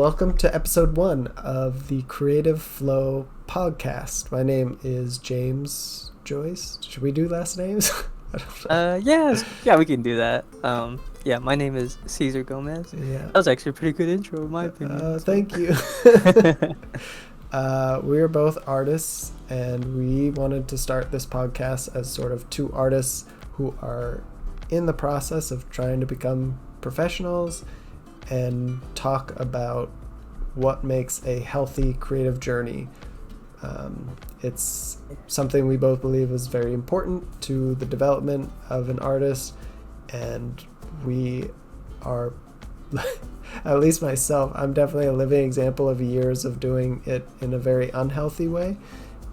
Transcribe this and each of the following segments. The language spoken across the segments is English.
Welcome to episode 1 of the Creative Flow podcast. My name is James Joyce. Should we do last names? I don't know. Yeah, we can do that. My name is Cesar Gomez. Yeah. That was actually a pretty good intro, in my opinion. Thank you. We're both artists, and we wanted to start this podcast as sort of two artists who are in the process of trying to become professionals and talk about what makes a healthy creative journey. It's something we both believe is very important to the development of an artist, and we are, at least myself, I'm definitely a living example of years of doing it in a very unhealthy way,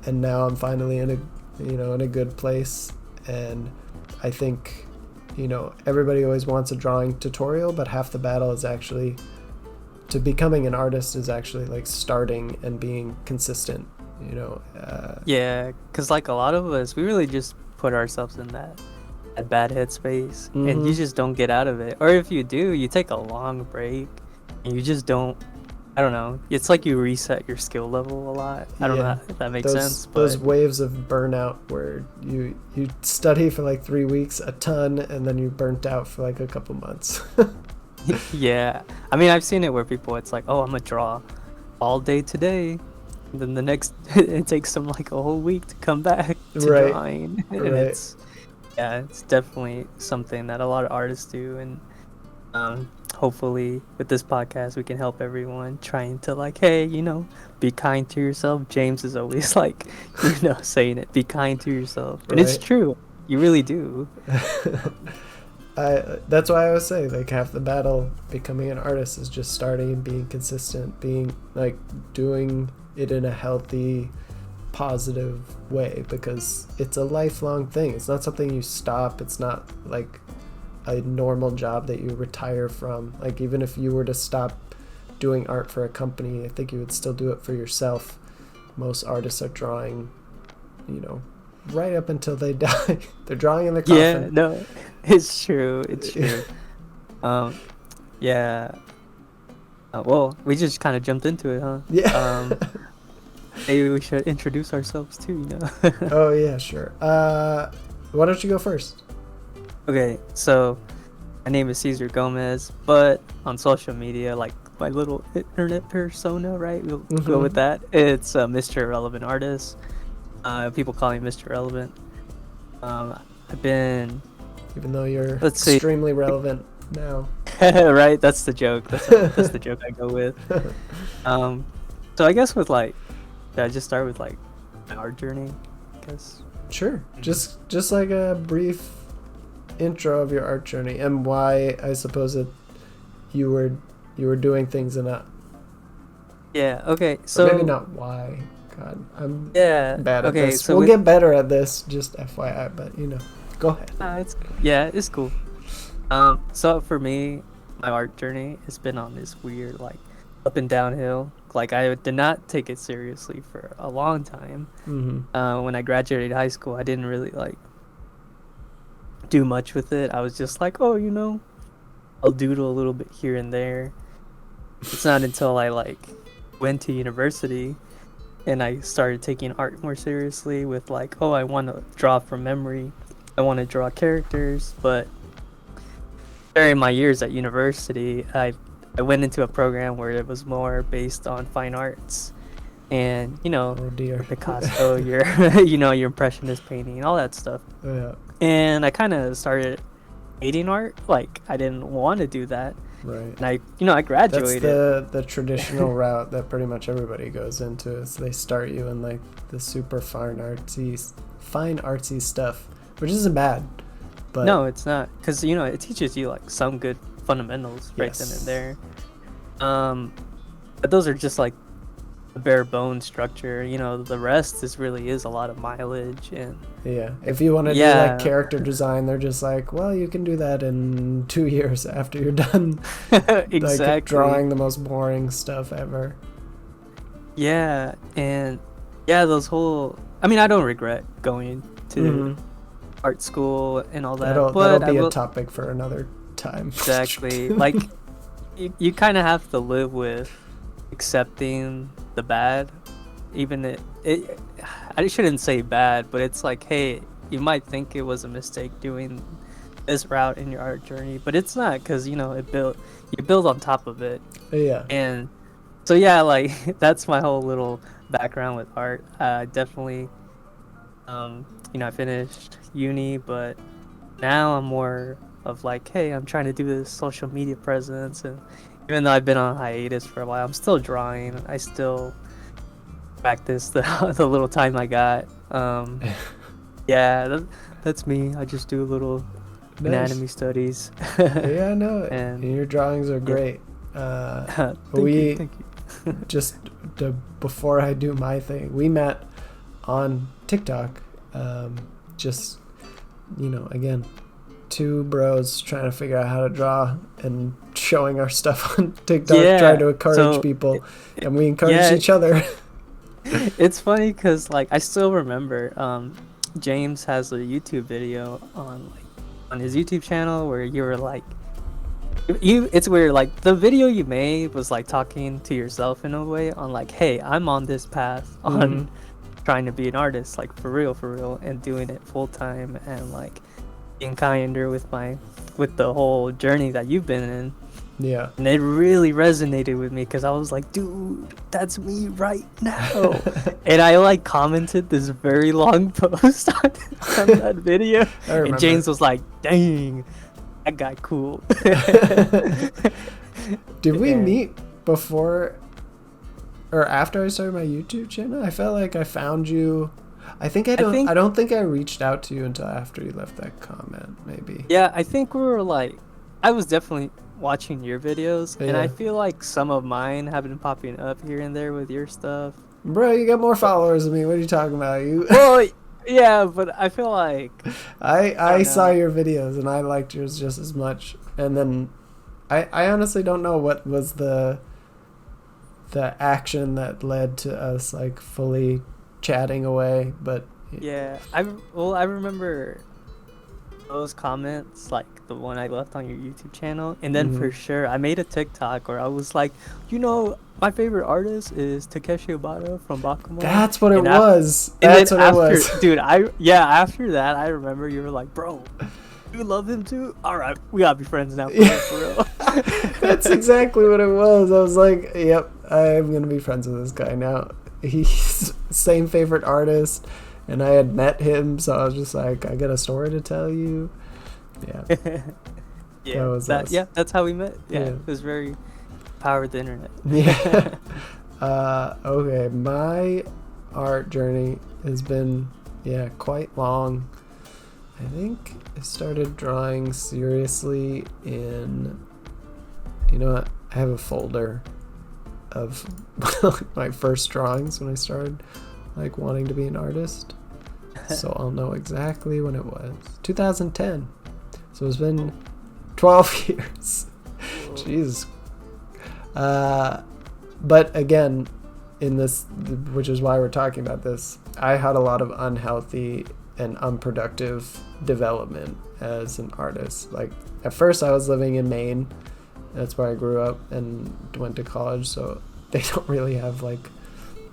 and now I'm finally in a good place. And I think everybody always wants a drawing tutorial, but half the battle is actually to becoming an artist is actually like starting and being consistent. Yeah, because like a lot of us, we really just put ourselves in that bad headspace, and you just don't get out of it. Or if you do, you take a long break, and you just don't. I don't know. It's like you reset your skill level a lot. I don't know if that makes sense. But those waves of burnout where you study for like 3 weeks a ton, and then you burnt out for like a couple months. Yeah, I mean, I've seen it where people, it's like, oh, I'm gonna draw all day today, and then the next it takes them like a whole week to come back to drawing, and it's definitely something that a lot of artists do. And hopefully with this podcast we can help everyone trying to like, hey, be kind to yourself. James is always like, saying it, be kind to yourself, and it's true, you really do. That's why I always say, like, half the battle becoming an artist is just starting and being consistent, being like doing it in a healthy, positive way, because it's a lifelong thing. It's not something you stop. It's not like a normal job that you retire from. Like, even if you were to stop doing art for a company, I think you would still do it for yourself. Most artists are drawing, right up until they die. They're drawing in their coffin. Yeah, no, it's true. Well, we just kind of jumped into it, huh? Yeah. Maybe we should introduce ourselves too, Oh yeah, sure. Why don't you go first? Okay, so my name is Cesar Gomez, but on social media, like my little internet persona, right? We'll go with that. It's Mr. Irrelevant Artist. People call me Mr. Relevant. I've been... Even though you're extremely relevant now. Right? That's the joke. That's the joke I go with. So I guess with like... Should I just start with like my art journey, I guess? Sure. Just like a brief intro of your art journey and why, I suppose, you were doing things in a... Yeah, okay. So... Or maybe not why. God, I'm bad at this. So we'll get better at this, just FYI, but go ahead. It's cool. So for me, my art journey has been on this weird, like, up and downhill. Like, I did not take it seriously for a long time. When I graduated high school, I didn't really, like, do much with it. I was just like, oh, I'll doodle a little bit here and there. It's not until I, like, went to university and I started taking art more seriously with like, oh, I want to draw from memory. I want to draw characters. But during my years at university, I went into a program where it was more based on fine arts. And, oh dear. Picasso, your your impressionist painting, all that stuff. Yeah. And I kind of started hating art. Like, I didn't want to do that. Right. And I graduated. That's the traditional route that pretty much everybody goes into. Is they start you in like the super fine artsy stuff, which isn't bad. But no, it's not, because it teaches you like some good fundamentals right then and there. But those are just like the bare bones structure. The rest is a lot of mileage. And yeah, if you want to do like character design, they're just like, well, you can do that in 2 years after you're done. Exactly. Like drawing the most boring stuff ever. Yeah, and those whole... I mean, I don't regret going to art school and all that. That'll be a topic for another time. Exactly. Like, you kind of have to live with accepting the bad, even it I shouldn't say bad, but it's like, hey, you might think it was a mistake doing this route in your art journey, but it's not, because you know you build on top of it. Yeah. And so yeah, like that's my whole little background with art. Definitely, I finished uni, but now I'm more of like, hey, I'm trying to do this social media presence, and even though I've been on hiatus for a while, I'm still drawing. I still practice the little time I got. Yeah, that's me. I just do a little Nice. anatomy studies. Yeah, I know it. And Your drawings are great. thank We you. just before I do my thing, we met on TikTok. Just again, two bros trying to figure out how to draw and showing our stuff on TikTok, Yeah, trying to encourage so people, and we encourage yeah, each other. it's funny because like I still remember James has a YouTube video on his YouTube channel where you were like it's weird, like the video you made was like talking to yourself in a way on like, hey, I'm on this path on trying to be an artist, like for real, and doing it full time, and like being kinder with the whole journey that you've been in. Yeah. And it really resonated with me because I was like, dude, that's me right now. And I like commented this very long post on that video. I remember. And James was like, dang, that guy cool. Did we meet before or after I started my YouTube channel? I felt like I found you. I don't think I reached out to you until after you left that comment, maybe. Yeah, I think we were like, I was definitely watching your videos, and I feel like some of mine have been popping up here and there with your stuff. Bro, you got more followers than me. What are you talking about? Well, yeah, but I feel like I saw your videos and I liked yours just as much. And then I honestly don't know what was the action that led to us like fully chatting away, but yeah, I remember those comments, like the one I left on your YouTube channel, and then for sure I made a TikTok where I was like, my favorite artist is Takeshi Obata from Bakuman. That's what it was. That's what it was. Dude, after that I remember you were like, bro, you love him too? All right, we gotta be friends now, for real. That's exactly what it was. I was like, yep, I'm gonna be friends with this guy now. He's same favorite artist, and I had met him, so I was just like, I got a story to tell you. Yeah. Yeah, that's how we met. Yeah, it was very power of the internet. Yeah. Okay, my art journey has been quite long. I think I started drawing seriously in, I have a folder of my first drawings when I started like wanting to be an artist, so I'll know exactly when it was. 2010, so it's been 12 years. Jeez. But again, in this, which is why we're talking about this, I had a lot of unhealthy and unproductive development as an artist. Like at first I was living in Maine. That's where I grew up and went to college, so they don't really have like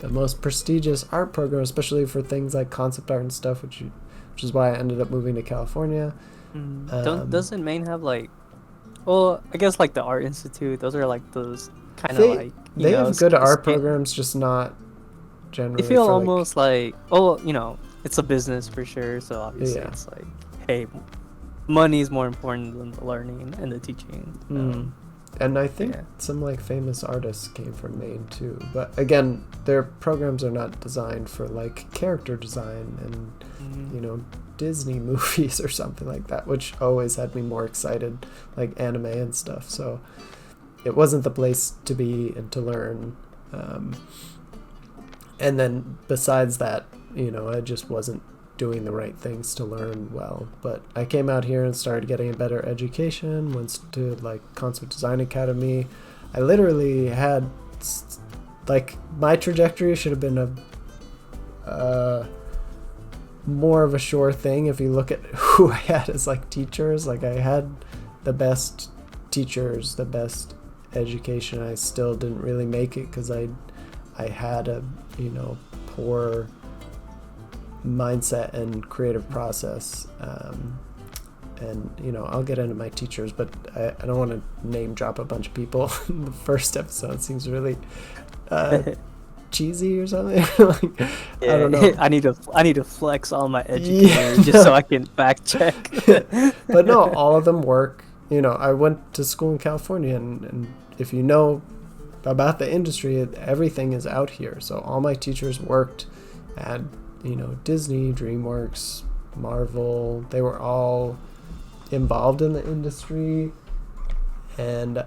the most prestigious art program, especially for things like concept art and stuff, which is why I ended up moving to California. Doesn't Maine have like, well, I guess like the Art Institute, those are like those kind of like, they have good art programs, just not generally. They feel almost like, it's a business for sure, so obviously it's like, hey, money is more important than the learning and the teaching. And I think some like famous artists came from Maine too, but again, their programs are not designed for like character design and Disney movies or something like that, which always had me more excited, like anime and stuff. So it wasn't the place to be and to learn. And then besides that, I just wasn't doing the right things to learn well. But I came out here and started getting a better education, went to like Concept Design Academy. I literally had like my trajectory should have been a more of a sure thing if you look at who I had as like teachers. Like I had the best teachers, the best education, I still didn't really make it because I had a poor mindset and creative process. And I'll get into my teachers, but I don't want to name drop a bunch of people in the first episode. Seems really cheesy or something. Like, yeah, I don't know. I need to flex all my educators just so I can fact check. But no, all of them work. I went to school in California, and if you know about the industry, everything is out here. So all my teachers worked at Disney, DreamWorks, Marvel. They were all involved in the industry, and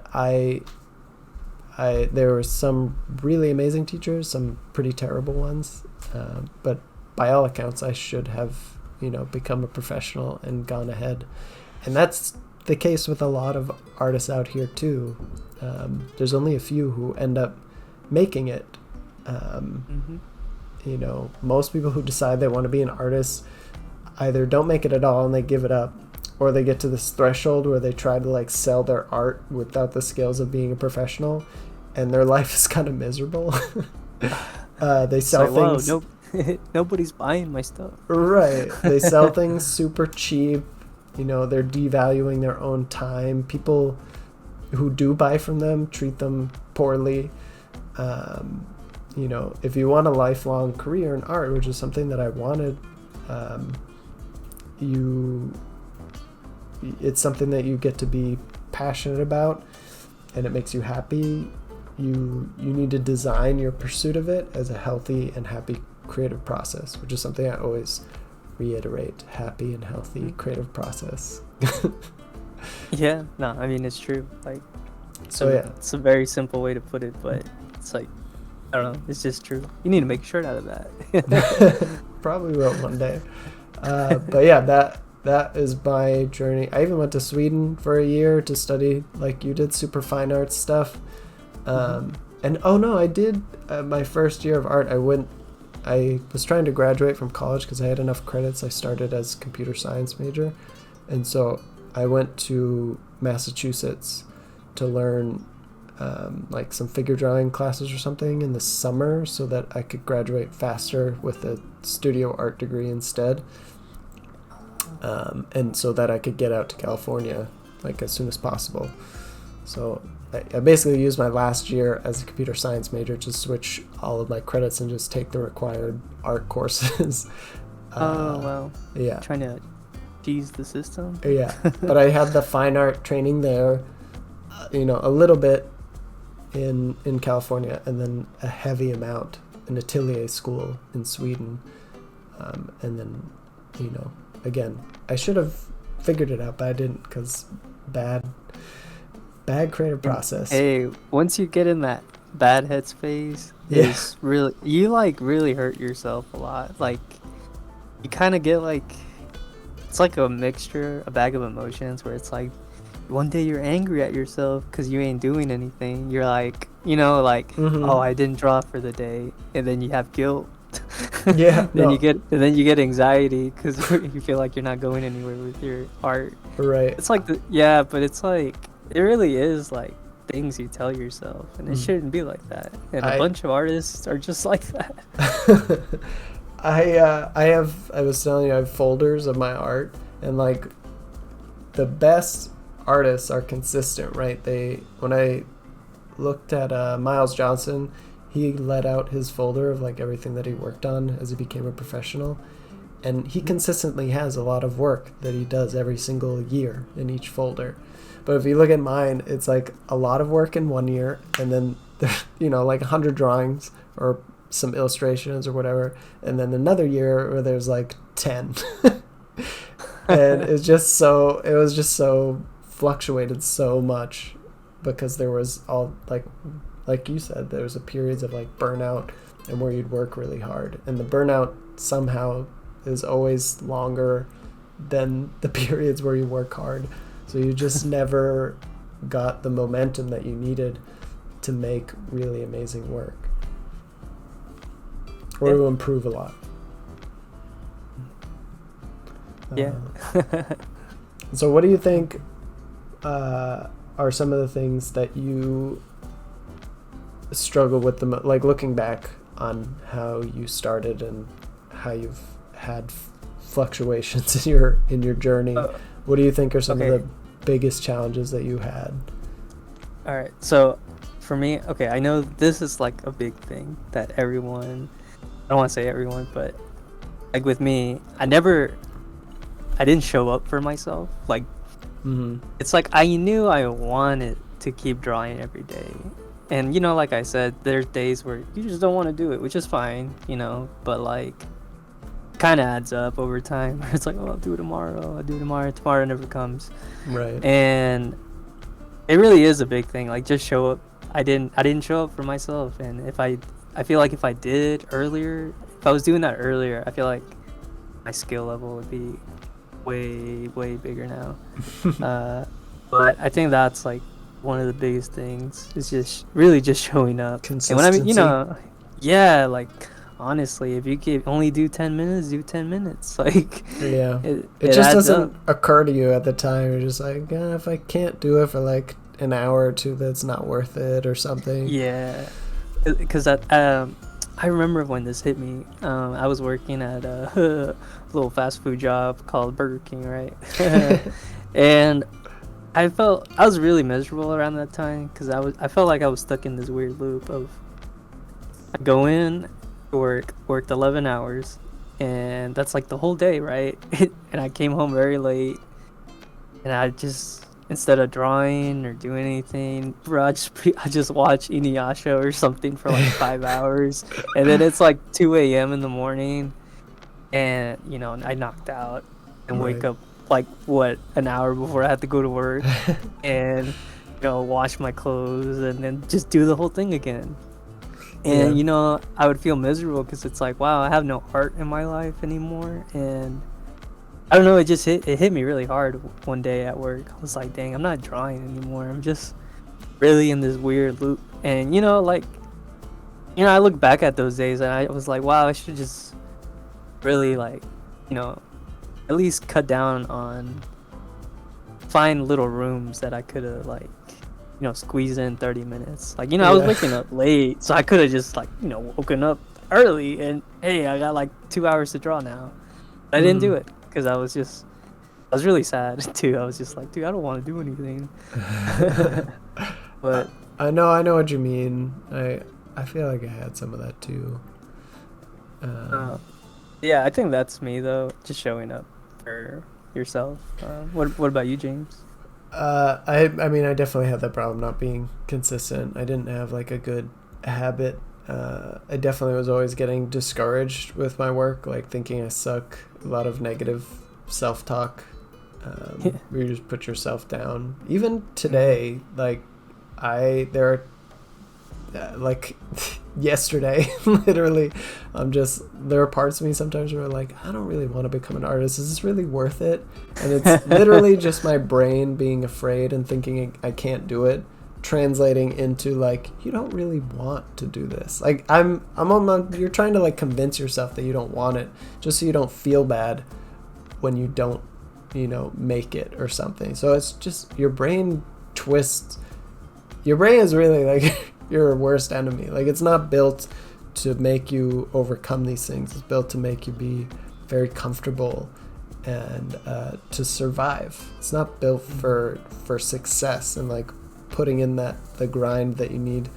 there were some really amazing teachers, some pretty terrible ones, but by all accounts I should have become a professional and gone ahead. And that's the case with a lot of artists out here too. There's only a few who end up making it. Most people who decide they want to be an artist either don't make it at all and they give it up, or they get to this threshold where they try to like sell their art without the skills of being a professional, and their life is kind of miserable. They sell things. Nobody's buying my stuff. Right. They sell things super cheap. They're devaluing their own time. People who do buy from them treat them poorly. If you want a lifelong career in art, which is something that I wanted, it's something that you get to be passionate about and it makes you happy. You need to design your pursuit of it as a healthy and happy creative process, which is something I always reiterate: happy and healthy creative process. Yeah, no, I mean, it's true. Like, it's a very simple way to put it, but it's like, I don't know, it's just true. You need to make a shirt out of that. Probably will one day. But yeah, that is my journey. I even went to Sweden for a year to study, like you did, super fine arts stuff. And I did my first year of art. I was trying to graduate from college because I had enough credits. I started as a computer science major, and so I went to Massachusetts to learn like some figure drawing classes or something in the summer so that I could graduate faster with a studio art degree instead. And so that I could get out to California like as soon as possible. So I basically used my last year as a computer science major to switch all of my credits and just take the required art courses. Wow. Yeah. Trying to tease the system. Yeah. But I had the fine art training there, a little bit in California, and then a heavy amount in atelier school in Sweden. And then, again, I should have figured it out, but I didn't because bad creative process. Hey, once you get in that bad headspace, it's really, you like really hurt yourself a lot. Like, you kind of get like, it's like a mixture, a bag of emotions where it's like, one day you're angry at yourself because you ain't doing anything. You're like, oh, I didn't draw for the day, and then you have guilt. Yeah. then you get anxiety because you feel like you're not going anywhere with your art. Right. It's like but it's like, it really is like things you tell yourself, and it shouldn't be like that. And a bunch of artists are just like that. I was telling you, I have folders of my art, and like the best artists are consistent, right? When I looked at Miles Johnson, he let out his folder of like everything that he worked on as he became a professional, and he consistently has a lot of work that he does every single year in each folder. But if you look at mine, it's like a lot of work in one year, and then like 100 drawings or some illustrations or whatever, and then another year where there's like 10. And it was just so fluctuated so much because there was all like you said, there was a periods of like burnout and where you'd work really hard, and the burnout somehow is always longer than the periods where you work hard. So you just never got the momentum that you needed to make really amazing work or to improve a lot. Yeah. So what do you think are some of the things that you struggle with like looking back on how you started and how you've had fluctuations in your journey? What do you think are some of the biggest challenges that you had? All right, so for me, okay, I know this is like a big thing that everyone, I don't want to say everyone, but like with me, I didn't show up for myself. Like, it's like I knew I wanted to keep drawing every day. And, you know, like I said, there's days where you just don't want to do it, which is fine, you know, but like, kind of adds up over time. It's like, oh, I'll do it tomorrow. I'll do it tomorrow. Tomorrow never comes. Right. And it really is a big thing. Like, just show up. I didn't show up for myself. And I feel like if I did earlier, if I was doing that earlier, I feel like my skill level would be way, way bigger now. But I think that's like one of the biggest things is just really just showing up. Consistency. And when I mean, you know, yeah, like honestly, if you could only do 10 minutes, do 10 minutes. Like, yeah, it just doesn't occur to you at the time. You're just like, if I can't do it for like an hour or two, that's not worth it or something. Yeah, because I remember when this hit me. I was working at a little fast food job called Burger King, right? And I was really miserable around that time because I felt like I was stuck in this weird loop of I go in, worked 11 hours, and that's like the whole day, right? And I came home very late, and I just, instead of drawing or doing anything, bro, I just watch Inuyasha or something for like 5 hours, and then it's like 2 a.m. in the morning, and you know I knocked out and wake up like an hour before I had to go to work, and you know wash my clothes and then just do the whole thing again. And you know I would feel miserable because it's like, wow, I have no art in my life anymore. And I don't know, it hit me really hard one day at work. I was like, dang, I'm not drawing anymore. I'm just really in this weird loop. And you know, like, you know, I look back at those days and I was like, wow, I should just really, like, you know, at least cut down on find little rooms that I could have, like, you know, squeeze in 30 minutes. Like, you know, I was waking up late, so I could have just, like, you know, woken up early and, hey, I got like 2 hours to draw now. But I didn't do it because I was really sad too. I was just like, dude, I don't want to do anything. But I know what you mean. I feel like I had some of that too. Yeah, I think that's me though, just showing up for yourself. What about you, James? I mean, I definitely had that problem not being consistent. I didn't have like a good habit. I definitely was always getting discouraged with my work, like thinking I suck, a lot of negative self-talk, where you just put yourself down. Even today, like there are like yesterday, literally, there are parts of me sometimes where like, I don't really want to become an artist. Is this really worth it? And it's literally just my brain being afraid and thinking I can't do it, translating into like, you don't really want to do this. Like you're trying to like convince yourself that you don't want it just so you don't feel bad when you don't, you know, make it or something. So it's just your brain twists. Your brain is really like your worst enemy. Like, it's not built to make you overcome these things. It's built to make you be very comfortable and to survive. It's not built for success and like putting in the grind that you need,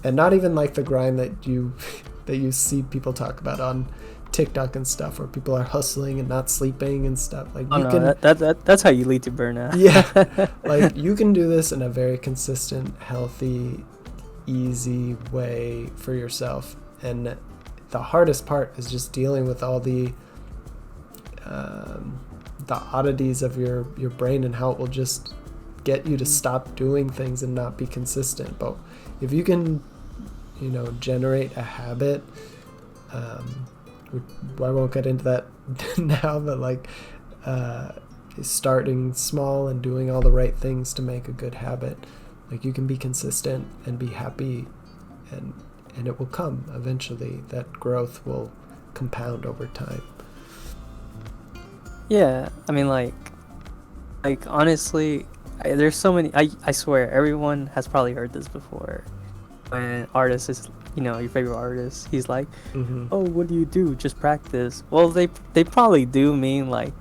and not even like the grind that you see people talk about on TikTok and stuff, where people are hustling and not sleeping and stuff. Like, that's how you lead to burnout. Yeah, like you can do this in a very consistent, healthy, easy way for yourself. And the hardest part is just dealing with all the oddities of your brain and how it will just get you to stop doing things and not be consistent. But if you can, you know, generate a habit, I won't get into that now, but like starting small and doing all the right things to make a good habit, like you can be consistent and be happy, and it will come eventually. That growth will compound over time. Yeah, I mean, like honestly, there's so many. I swear, everyone has probably heard this before. When artist is, your favorite artist, he's like, Mm-hmm. "Oh, what do you do? Just practice." Well, they probably do mean like,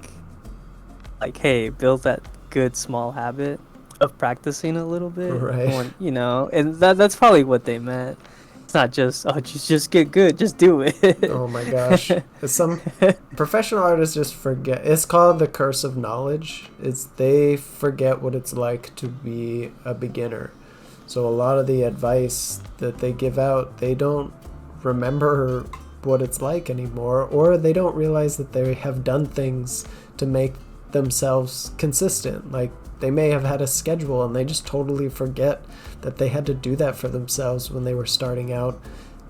hey, build that good small habit of practicing a little bit. Right. And that's probably what they meant. It's not just, oh, just get good, just do it. Oh my gosh. Some professional artists just forget. It's called the curse of knowledge. It's they forget what it's like to be a beginner. So a lot of the advice that they give out, they don't remember what it's like anymore, or they don't realize that they have done things to make themselves consistent. Like they may have had a schedule and they just totally forget that they had to do that for themselves when they were starting out,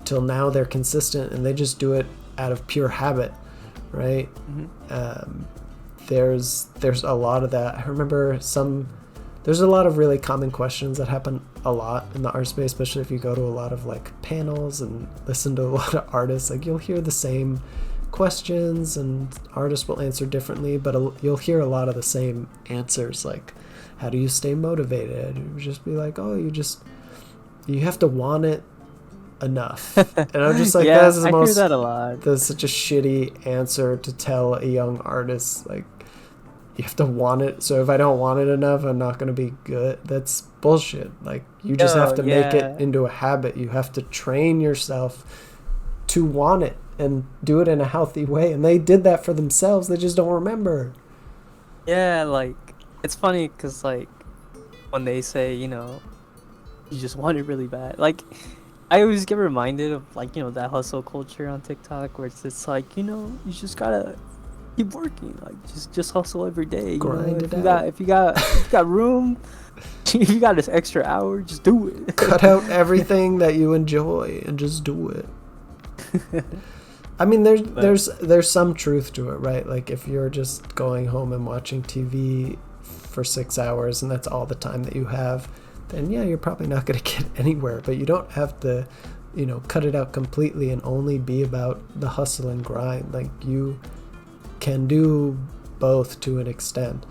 till now they're consistent and they just do it out of pure habit, right? Mm-hmm. There's a lot of that. I remember there's a lot of really common questions that happen a lot in the art space, especially if you go to a lot of like panels and listen to a lot of artists. Like you'll hear the same questions and artists will answer differently, but you'll hear a lot of the same answers, like how do you stay motivated? It would just be like, oh, you have to want it enough. And I'm just like, Yeah, that's the I most, hear that a lot. that's such a shitty answer to tell a young artist. Like you have to want it, so if I don't want it enough, I'm not going to be good. That's bullshit. Like you just have to make Yeah. it into a habit. You have to train yourself to want it and do it in a healthy way, and they did that for themselves. They just don't remember. Yeah, like, it's funny because, like, when they say, you just want it really bad. Like, I always get reminded of, like, that hustle culture on TikTok where it's just like, you just gotta keep working. Like, just hustle every day. Grind If it you out. if you got room, if you got this extra hour, just do it. Cut out everything that you enjoy and just do it. I mean, there's some truth to it, right? Like if you're just going home and watching TV for 6 hours and that's all the time that you have, then yeah, you're probably not going to get anywhere. But you don't have to, cut it out completely and only be about the hustle and grind. Like you can do both to an extent.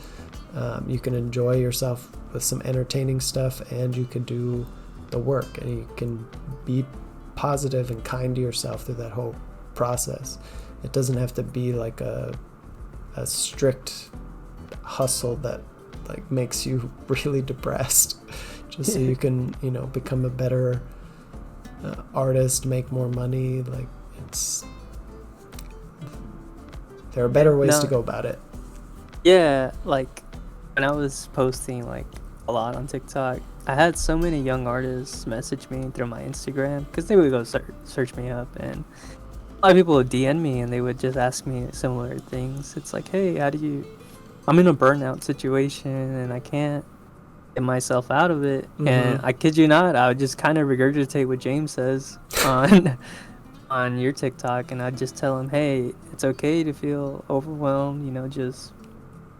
You can enjoy yourself with some entertaining stuff, and you can do the work, and you can be positive and kind to yourself through that whole process. It doesn't have to be like a strict hustle that like makes you really depressed just so you can become a better artist, make more money. Like there are better ways to go about it. Yeah, like when I was posting like a lot on TikTok, I had so many young artists message me through my Instagram because they would go search me up, and a lot of people would DM me and they would just ask me similar things. It's like, hey, I'm in a burnout situation and I can't get myself out of it. Mm-hmm. And I kid you not, I would just kind of regurgitate what James says on your TikTok, and I'd just tell him, hey, it's okay to feel overwhelmed, just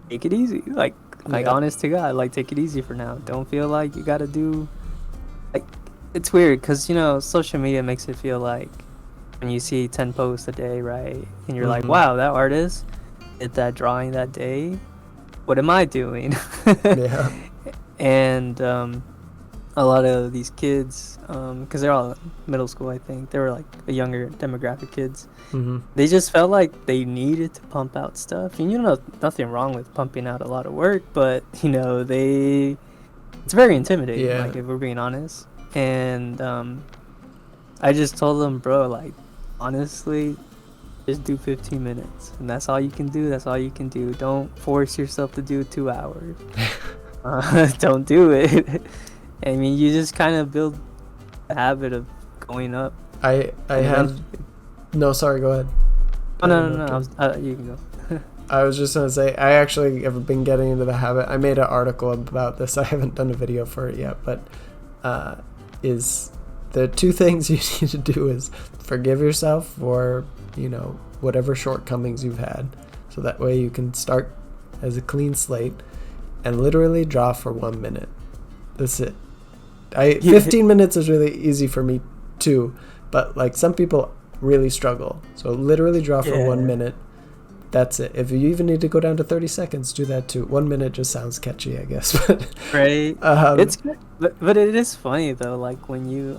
take it easy. Like honest to God, like take it easy for now. Don't feel like you gotta do, like, it's weird because social media makes it feel like when you see 10 posts a day, right, and you're like, wow, that artist did that drawing that day, what am I doing? Yeah. And a lot of these kids, because they're all middle school, I think they were like a younger demographic kids. Mm-hmm. They just felt like they needed to pump out stuff, and nothing wrong with pumping out a lot of work, but it's very intimidating. Yeah. Like if we're being honest, and I just told them, bro, like honestly, just do 15 minutes, and that's all you can do. That's all you can do. Don't force yourself to do 2 hours. Don't do it. I mean, you just kind of build a habit of going up. I have no, sorry, go ahead. Oh, no. You can go. I was just gonna say, I actually have been getting into the habit. I made an article about this. I haven't done a video for it yet, but is the two things you need to do is forgive yourself for whatever shortcomings you've had, so that way you can start as a clean slate and literally draw for 1 minute. That's it. 15 minutes is really easy for me too, but like some people really struggle. So literally draw for 1 minute, that's it. If you even need to go down to 30 seconds, do that too. 1 minute just sounds catchy, I guess. Right. It's but it is funny though, like when you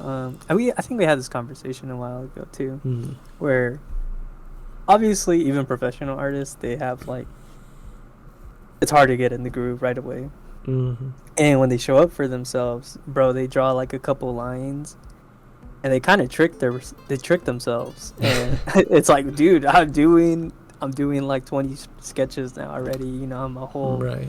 I think we had this conversation a while ago too, where obviously even professional artists, they have like, it's hard to get in the groove right away. And when they show up for themselves, bro, they draw like a couple lines and they kind of trick themselves. And it's like, dude, I'm doing like 20 sketches now already, you know, I'm a whole right.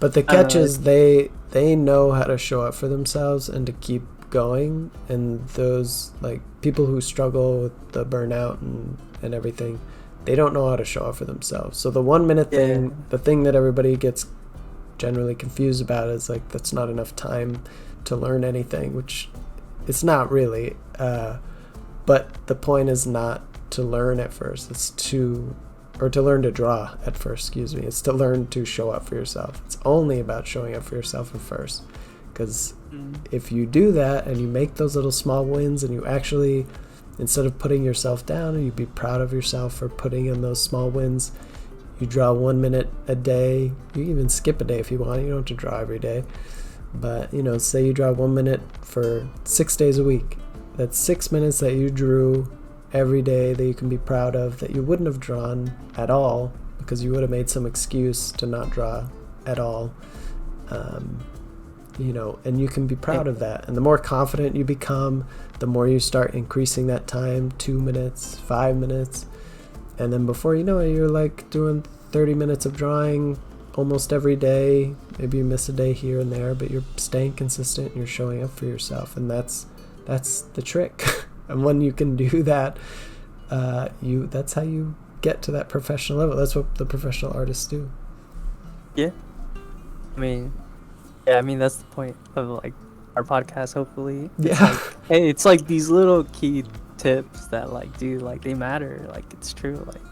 But the catch is they know how to show up for themselves and to keep going, and those like people who struggle with the burnout and everything, they don't know how to show up for themselves. So the 1 minute thing, the thing that everybody gets generally confused about is like, that's not enough time to learn anything, which it's not really, but the point is not to learn at first, it's to learn to draw at first, excuse me. It's to learn to show up for yourself. It's only about showing up for yourself at first, because if you do that and you make those little small wins, and you actually, instead of putting yourself down, and you be proud of yourself for putting in those small wins, you draw 1 minute a day. You even skip a day if you want. You don't have to draw every day, but you know, say you draw 1 minute for 6 days a week. That's 6 minutes that you drew every day that you can be proud of, that you wouldn't have drawn at all because you would have made some excuse to not draw at all. You know, and you can be proud of that. And the more confident you become, the more you start increasing that time, 2 minutes, 5 minutes. And then before you know it, you're like doing 30 minutes of drawing almost every day. Maybe you miss a day here and there, but you're staying consistent and you're showing up for yourself. And that's the trick. And when you can do that, that's how you get to that professional level. That's what the professional artists do. Yeah. I mean, that's the point of like our podcast, hopefully. It's like these little key tips that like, dude, like they matter. Like it's true. Like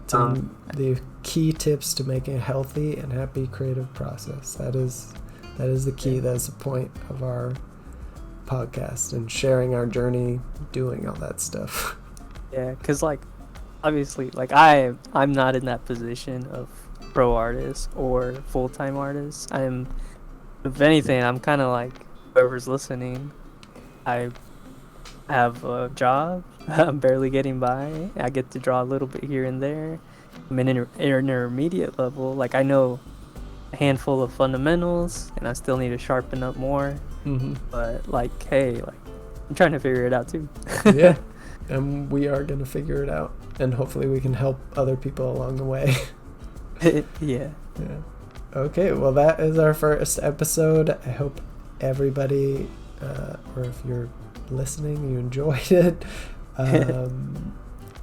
the key tips to making a healthy and happy creative process. That is the key. That's the point of our podcast, and sharing our journey doing all that stuff. Yeah, because like obviously like I'm not in that position of pro artist or full-time artist. If anything, I'm kind of like whoever's listening. I have a job. I'm barely getting by. I get to draw a little bit here and there. I'm in intermediate level. Like I know a handful of fundamentals and I still need to sharpen up more. But like, hey, like I'm trying to figure it out too. Yeah, and we are gonna figure it out, and hopefully we can help other people along the way. Yeah. Okay, well that is our first episode. I hope everybody, or if you're listening, you enjoyed it.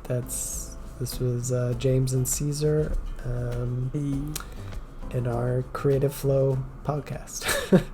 This was James and Caesar in our Creative Flow podcast.